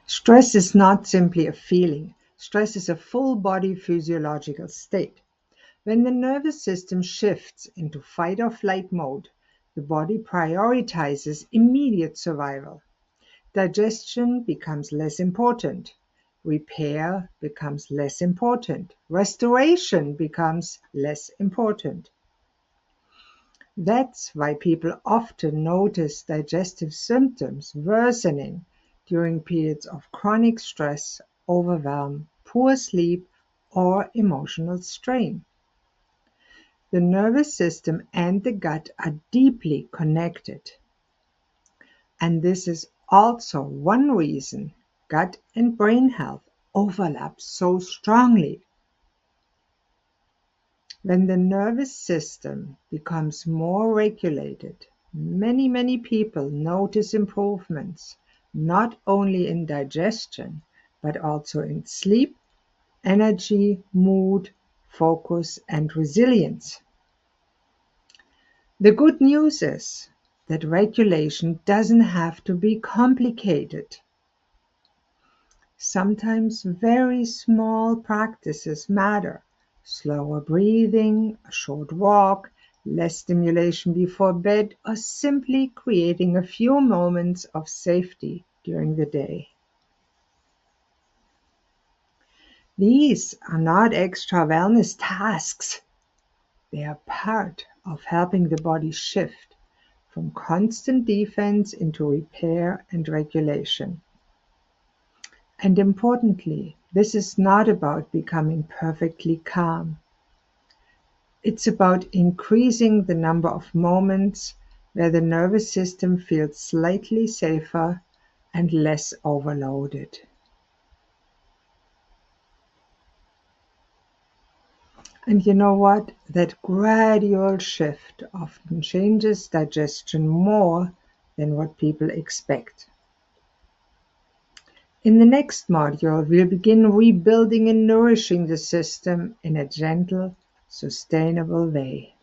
Stress is not simply a feeling. Stress is a full body physiological state. When the nervous system shifts into fight or flight mode, the body prioritizes immediate survival. Digestion becomes less important. Repair becomes less important. Restoration becomes less important. That's why people often notice digestive symptoms worsening during periods of chronic stress, overwhelm, poor sleep, or emotional strain. The nervous system and the gut are deeply connected. And this is also one reason gut and brain health overlap so strongly. When the nervous system becomes more regulated, many people notice improvements, not only in digestion, but also in sleep, energy, mood, focus, and resilience. The good news is that regulation doesn't have to be complicated. Sometimes very small practices matter. Slower breathing, a short walk, less stimulation before bed, or simply creating a few moments of safety during the day. These are not extra wellness tasks. They are part of helping the body shift from constant defense into repair and regulation. And importantly, this is not about becoming perfectly calm. It's about increasing the number of moments where the nervous system feels slightly safer and less overloaded. And you know what? That gradual shift often changes digestion more than what people expect. In the next module, we'll begin rebuilding and nourishing the system in a gentle, sustainable way.